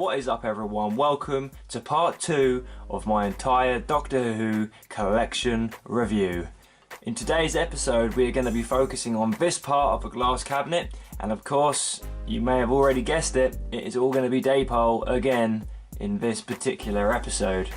What is up everyone, welcome to part 2 of my entire Doctor Who collection review. In today's episode we are going to be focusing on this part of the glass cabinet, and of course, you may have already guessed it, it is all going to be Daypole again in this particular episode.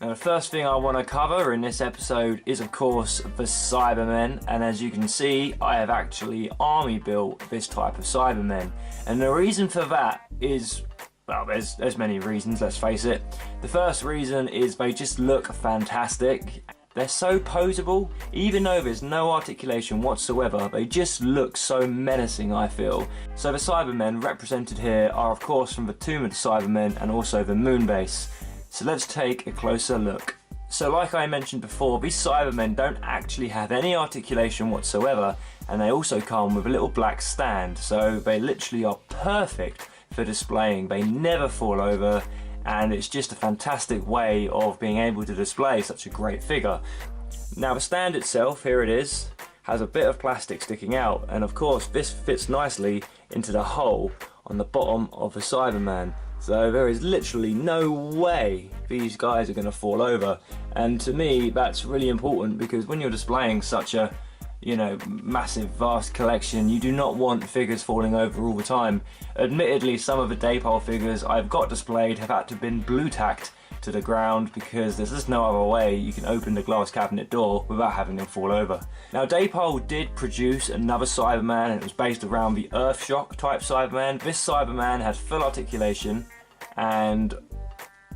Now the first thing I want to cover in this episode is of course the Cybermen, and as you can see I have actually army built this type of Cybermen, and the reason for that is, well, there's many reasons, let's face it. The first reason is they just look fantastic. They're so poseable, even though there's no articulation whatsoever, they just look so menacing, I feel. So the Cybermen represented here are of course from the Tomb of the Cybermen and also the Moonbase. So let's take a closer look. So like I mentioned before, these Cybermen don't actually have any articulation whatsoever, and they also come with a little black stand, so they literally are perfect for displaying. They never fall over, and it's just a fantastic way of being able to display such a great figure. Now the stand itself, here it is, has a bit of plastic sticking out, and of course this fits nicely into the hole on the bottom of the Cyberman. So there is literally no way these guys are going to fall over, and to me that's really important because when you're displaying such a, massive vast collection, you do not want figures falling over all the time. Admittedly, some of the Daypole figures I've got displayed have had to been blue tacked to the ground because there's just no other way you can open the glass cabinet door without having them fall over. Now Daypole did produce another Cyberman, and it was based around the Earthshock type Cyberman. This Cyberman had full articulation and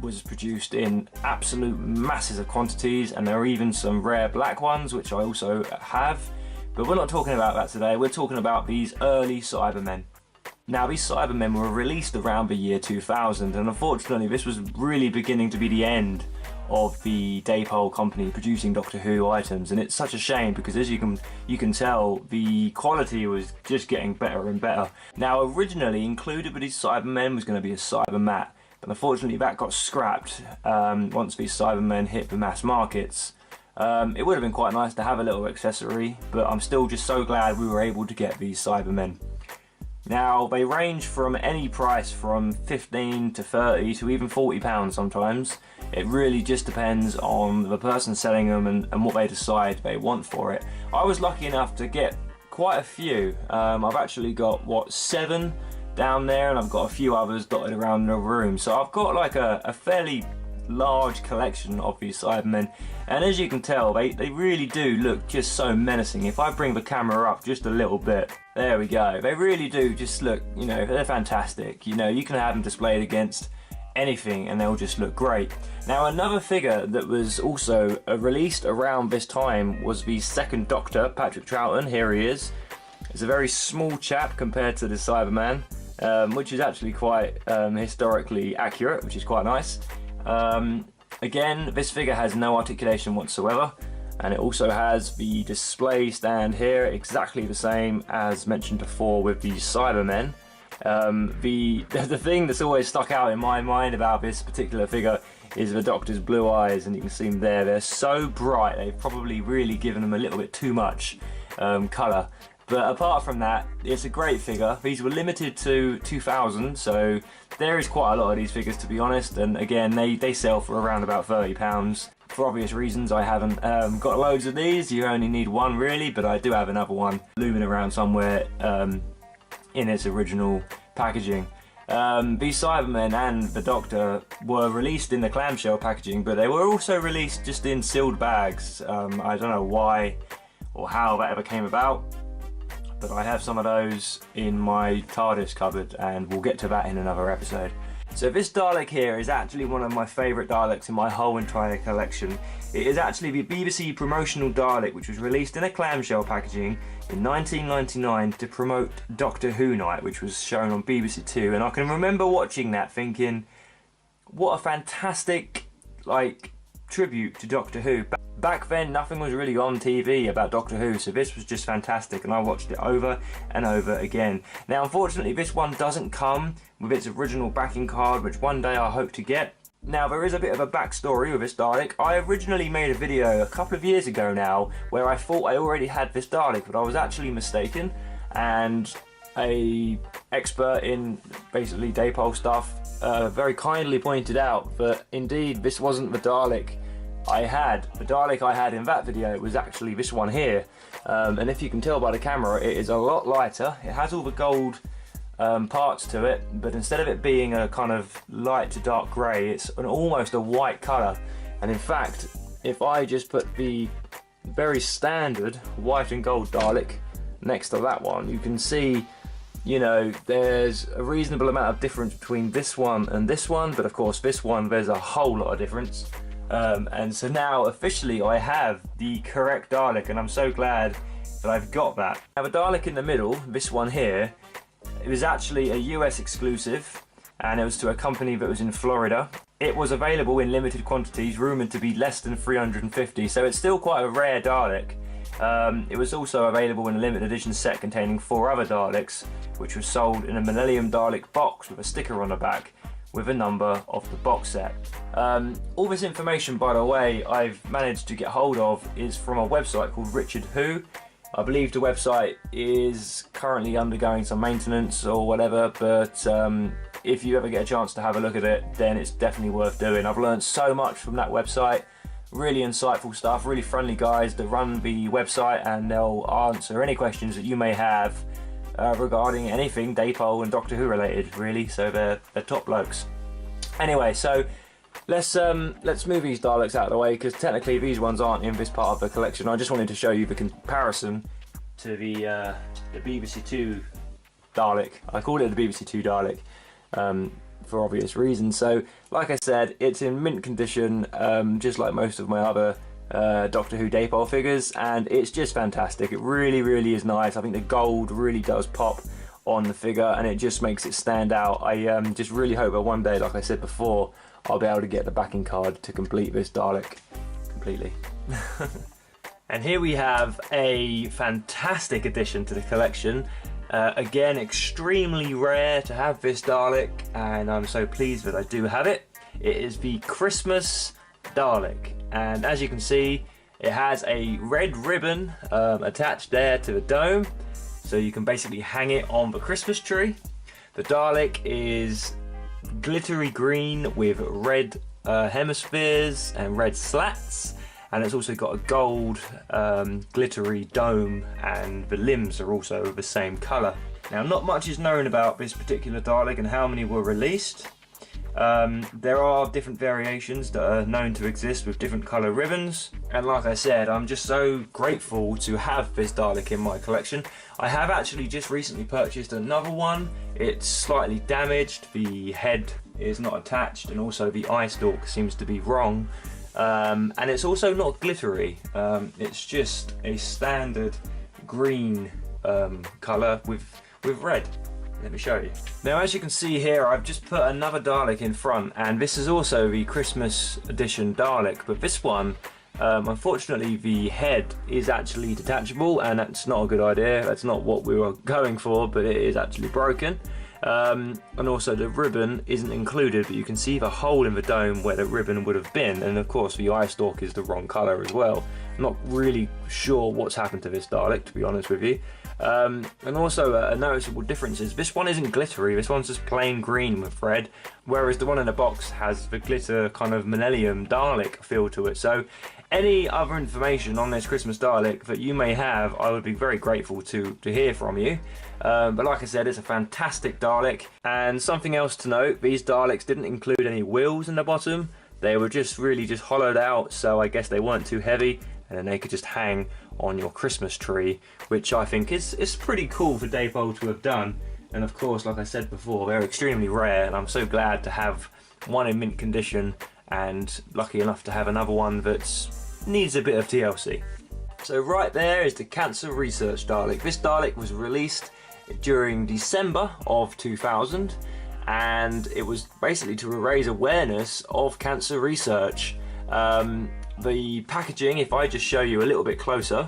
was produced in absolute masses of quantities, and there are even some rare black ones which I also have, but we're not talking about that today. We're talking about these early Cybermen. Now these Cybermen were released around the year 2000, and unfortunately this was really beginning to be the end of the Daypole company producing Doctor Who items, and it's such a shame because as you can tell, the quality was just getting better and better. Now originally included with these Cybermen was going to be a Cybermat, but unfortunately that got scrapped once these Cybermen hit the mass markets. It would have been quite nice to have a little accessory, but I'm still just so glad we were able to get these Cybermen. Now they range from any price from 15 to 30 to even £40 sometimes. It really just depends on the person selling them and what they decide they want for it. I was lucky enough to get quite a few. I've actually got 7 down there, and I've got a few others dotted around the room. So I've got like a fairly large collection of these Cybermen, and as you can tell they really do look just so menacing. If I bring the camera up just a little bit, there we go, they really do just look, they're fantastic. You can have them displayed against anything and they'll just look great. Now another figure that was also released around this time was the second Doctor, Patrick Troughton. Here he is. It's a very small chap compared to the Cyberman, which is actually quite historically accurate, which is quite nice. Again, this figure has no articulation whatsoever, and it also has the display stand here, exactly the same as mentioned before with the Cybermen. The thing that's always stuck out in my mind about this particular figure is the Doctor's blue eyes, and you can see them there. They're so bright, they've probably really given them a little bit too much colour. But apart from that, it's a great figure. These were limited to 2000, so there is quite a lot of these figures, to be honest, and again they sell for around about £30. For obvious reasons I haven't got loads of these. You only need one really, but I do have another one looming around somewhere in its original packaging. These Cybermen and the Doctor were released in the clamshell packaging, but they were also released just in sealed bags. I don't know why or how that ever came about, but I have some of those in my TARDIS cupboard, and we'll get to that in another episode. So this Dalek here is actually one of my favourite Daleks in my whole entire collection. It is actually the BBC promotional Dalek, which was released in a clamshell packaging in 1999 to promote Doctor Who Night, which was shown on BBC Two, and I can remember watching that thinking, what a fantastic tribute to Doctor Who. Back then nothing was really on TV about Doctor Who, so this was just fantastic, and I watched it over and over again. Now unfortunately this one doesn't come with its original backing card, which one day I hope to get. Now there is a bit of a backstory with this Dalek. I originally made a video a couple of years ago now where I thought I already had this Dalek, but I was actually mistaken, and a expert in basically Dapol stuff, very kindly pointed out that indeed this wasn't the Dalek I had. The Dalek I had in that video was actually this one here, and if you can tell by the camera, it is a lot lighter. It has all the gold parts to it, but instead of it being a kind of light to dark grey, it's almost a white colour. And in fact, if I just put the very standard white and gold Dalek next to that one, you can see, you know, there's a reasonable amount of difference between this one and this one, but of course this one there's a whole lot of difference. And so now officially I have the correct Dalek, and I'm so glad that I've got that. Now the Dalek in the middle, this one here, it was actually a US exclusive, and it was to a company that was in Florida. It was available in limited quantities, rumoured to be less than 350, so it's still quite a rare Dalek. It was also available in a limited edition set containing 4 other Daleks, which was sold in a Millennium Dalek box with a sticker on the back with a number of the box set. All this information, by the way, I've managed to get hold of is from a website called Richard Who. I believe the website is currently undergoing some maintenance or whatever, but if you ever get a chance to have a look at it, then it's definitely worth doing. I've learned so much from that website. Really insightful stuff, really friendly guys that run the website, and they'll answer any questions that you may have regarding anything Dapol and Doctor Who related, really. So they're top blokes. Anyway, so let's move these Daleks out of the way, because technically these ones aren't in this part of the collection. I just wanted to show you the comparison to the BBC Two Dalek. I called it the BBC Two Dalek for obvious reasons. So, like I said, it's in mint condition, just like most of my other Doctor Who Dapol figures, and it's just fantastic. It really, really is nice. I think the gold really does pop on the figure, and it just makes it stand out. I just really hope that one day, like I said before, I'll be able to get the backing card to complete this Dalek completely. And here we have a fantastic addition to the collection. Again, extremely rare to have this Dalek, and I'm so pleased that I do have it. It is the Christmas Dalek, and as you can see, it has a red ribbon attached there to the dome, so you can basically hang it on the Christmas tree. The Dalek is glittery green with red hemispheres and red slats, and it's also got a gold glittery dome, and the limbs are also the same colour. Now, not much is known about this particular Dalek and how many were released. There are different variations that are known to exist with different colour ribbons, and like I said, I'm just so grateful to have this Dalek in my collection. I have actually just recently purchased another one. It's slightly damaged, the head is not attached, and also the eye stalk seems to be wrong, and it's also not glittery. It's just a standard green colour with red. Let me show you. Now, as you can see here, I've just put another Dalek in front, and this is also the Christmas edition Dalek, but this one, unfortunately, the head is actually detachable, and that's not a good idea. That's not what we were going for, but it is actually broken. And also the ribbon isn't included, but you can see the hole in the dome where the ribbon would have been, and of course the eye stalk is the wrong colour as well. I'm not really sure what's happened to this Dalek, to be honest with you. And also a noticeable difference is this one isn't glittery, this one's just plain green with red, whereas the one in the box has the glitter kind of Millennium Dalek feel to it. So any other information on this Christmas Dalek that you may have, I would be very grateful to hear from you. But like I said, it's a fantastic Dalek. And something else to note, these Daleks didn't include any wheels in the bottom. They were just really just hollowed out, so I guess they weren't too heavy, and then they could just hang on your Christmas tree, which I think is pretty cool for Dapol to have done. And of course, like I said before, they're extremely rare, and I'm so glad to have one in mint condition, and lucky enough to have another one that needs a bit of TLC. So right there is the Cancer Research Dalek. This Dalek was released during December of 2000, and it was basically to raise awareness of cancer research. The packaging, if I just show you a little bit closer.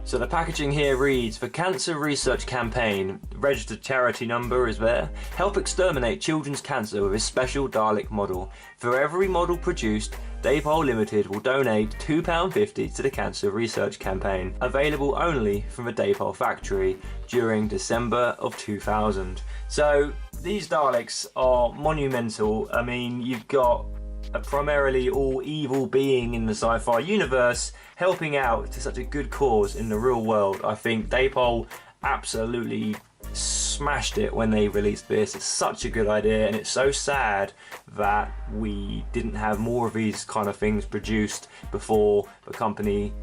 So the packaging here reads, "For Cancer Research Campaign, registered charity number is there. Help exterminate children's cancer with a special Dalek model. For every model produced, Daypole Limited will donate £2.50 to the cancer research campaign, available only from a Daypole factory during December of 2000. So these Daleks are monumental. I mean, you've got a primarily all evil being in the sci-fi universe helping out to such a good cause in the real world. I think Daypole absolutely smashed it when they released this. It's such a good idea, and it's so sad that we didn't have more of these kind of things produced before the company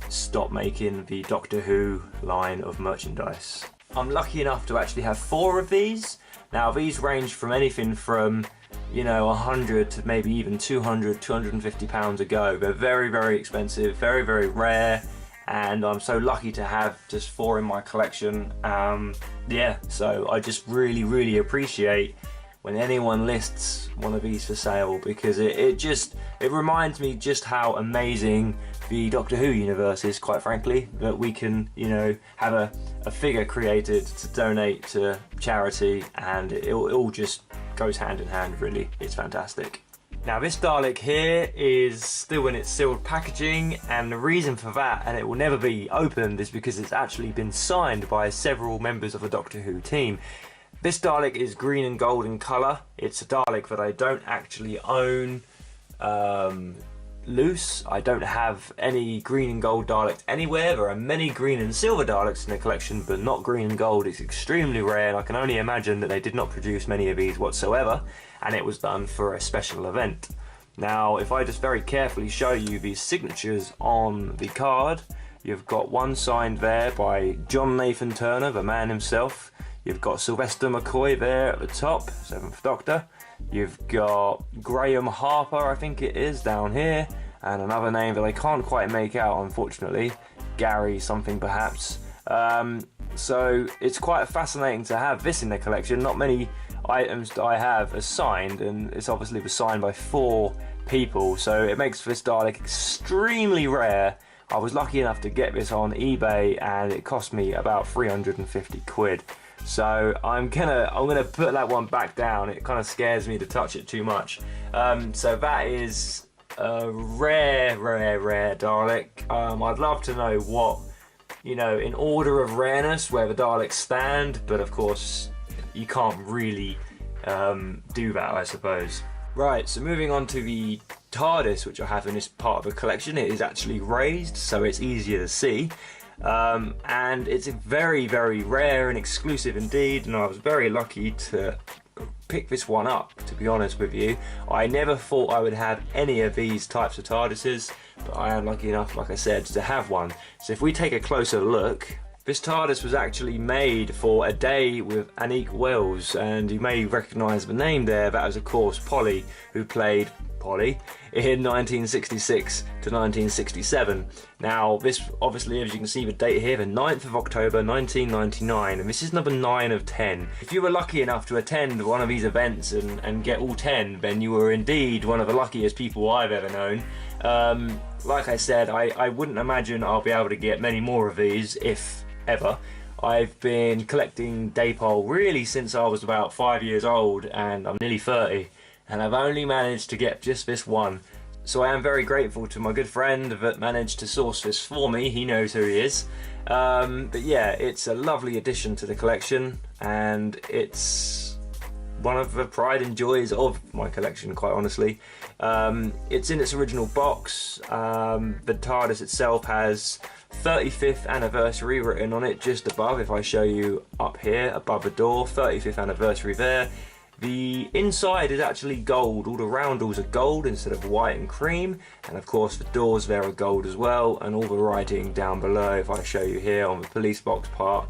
stopped making the Doctor Who line of merchandise. I'm lucky enough to actually have 4 of these. Now these range from anything from, you know, 100 to maybe even 200, 250 pounds a go. They're very, very expensive, very, very rare, and I'm so lucky to have just 4 in my collection. Yeah, so I just really, really appreciate when anyone lists one of these for sale, because it reminds me just how amazing the Doctor Who universe is, quite frankly, that we can, you know, have a figure created to donate to charity, and it all just goes hand in hand, really. It's fantastic. Now this Dalek here is still in its sealed packaging, and the reason for that, and it will never be opened, is because it's actually been signed by several members of the Doctor Who team. This Dalek is green and gold in colour. It's a Dalek that I don't actually own loose. I don't have any green and gold Daleks anywhere. There are many green and silver Daleks in the collection, but not green and gold. It's extremely rare, and I can only imagine that they did not produce many of these whatsoever, and it was done for a special event. Now, if I just very carefully show you these signatures on the card, you've got one signed there by John Nathan Turner, the man himself. You've got Sylvester McCoy there at the top, 7th Doctor. You've got Graham Harper, I think it is, down here, and another name that I can't quite make out, unfortunately. Gary something, perhaps. So it's quite fascinating to have this in the collection. Not many items that I have are signed, and it's obviously was signed by 4 people, so it makes this Dalek extremely rare. I was lucky enough to get this on eBay, and it cost me about 350 quid. So I'm gonna put that one back down. It kind of scares me to touch it too much. So that is a rare Dalek. I'd love to know what, you know, in order of rareness, where the Daleks stand, but of course you can't really do that, I suppose. Right, so moving on to the TARDIS, which I have in this part of the collection. It is actually raised, so it's easier to see. And it's very, very rare and exclusive indeed, and I was very lucky to pick this one up, to be honest with you. I never thought I would have any of these types of TARDISes, but I am lucky enough, like I said, to have one. So if we take a closer look, this TARDIS was actually made for a day with Annick Wells, and you may recognise the name there. That was, of course, Polly, who played Polly in 1966 to 1967. Now, this obviously, as you can see the date here, the 9th of October 1999, and this is number 9 of 10. If you were lucky enough to attend one of these events and get all 10, then you were indeed one of the luckiest people I've ever known. Like I said, I wouldn't imagine I'll be able to get many more of these, if ever. I've been collecting Daypole really since I was about 5 years old, and I'm nearly 30, and I've only managed to get just this one. So I am very grateful to my good friend that managed to source this for me. He knows who he is. But yeah, it's a lovely addition to the collection, and it's one of the pride and joys of my collection, quite honestly. It's in its original box. The TARDIS itself has 35th anniversary written on it just above. If I show you up here above the door, 35th anniversary there. The inside is actually gold. All the roundels are gold instead of white and cream, and of course the doors there are gold as well, and all the writing down below, if I show you here on the police box part,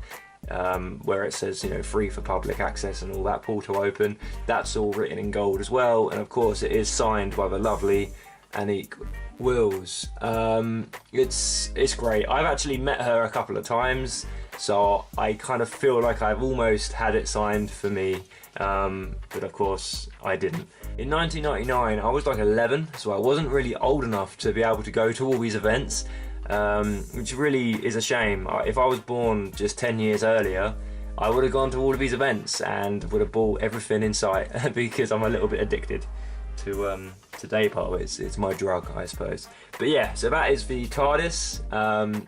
where it says, you know, free for public access and all that, portal open, that's all written in gold as well. And of course it is signed by the lovely Annick Wells. It's great. I've actually met her a couple of times, so I kind of feel like I've almost had it signed for me, but of course I didn't. In 1999 I was like 11, so I wasn't really old enough to be able to go to all these events, which really is a shame. If I was born just 10 years earlier, I would have gone to all of these events and would have bought everything in sight because I'm a little bit addicted. to day part of it. It's my drug, I suppose. But yeah, so that is the TARDIS.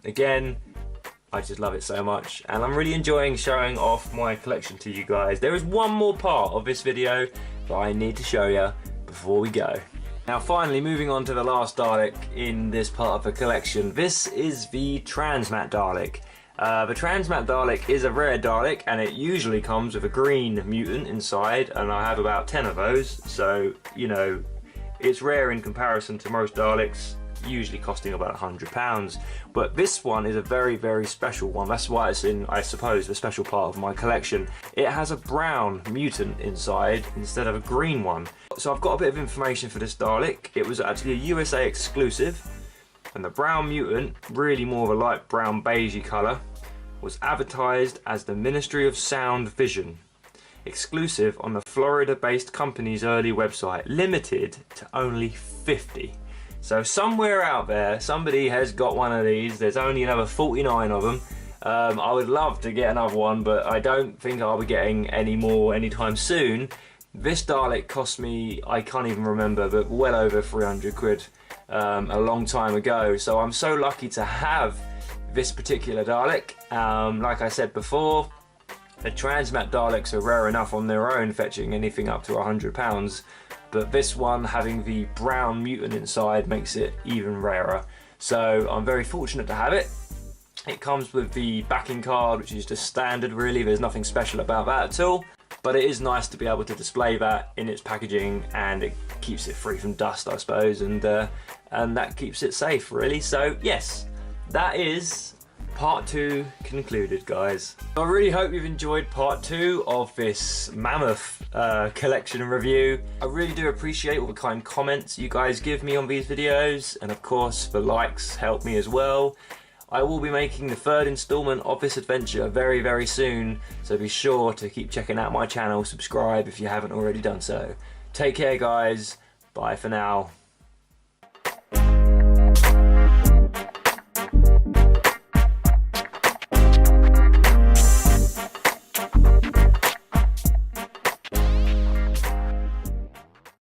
Again, I just love it so much, and I'm really enjoying showing off my collection to you guys. There is one more part of this video that I need to show you before we go. Now finally, moving on to the last Dalek in this part of the collection. This is the Transmat Dalek. The Transmat Dalek is a rare Dalek, and it usually comes with a green mutant inside, and I have about 10 of those, so you know, it's rare in comparison to most Daleks, usually costing about £100. But this one is a very, very special one. That's why it's in, I suppose, the special part of my collection. It has a brown mutant inside instead of a green one. So I've got a bit of information for this Dalek. It was actually a USA exclusive, and the brown mutant, really more of a light brown beigey colour, was advertised as the Ministry of Sound Vision, exclusive on the Florida-based company's early website, limited to only 50. So somewhere out there, somebody has got one of these. There's only another 49 of them. I would love to get another one, but I don't think I'll be getting any more anytime soon. This Dalek cost me, I can't even remember, but well over 300 quid a long time ago. So I'm so lucky to have this particular Dalek. Like I said before, the Transmat Daleks are rare enough on their own, fetching anything up to £100. But this one, having the brown mutant inside, makes it even rarer. So I'm very fortunate to have it. It comes with the backing card, which is just standard really. There's nothing special about that at all. But it is nice to be able to display that in its packaging, and it keeps it free from dust, I suppose, and that keeps it safe really. So yes, that is part 2 concluded, guys. I really hope you've enjoyed part 2 of this mammoth collection review. I really do appreciate all the kind comments you guys give me on these videos, and of course the likes help me as well. I will be making the 3rd installment of this adventure very, very soon, so be sure to keep checking out my channel, subscribe if you haven't already done so. Take care guys, bye for now.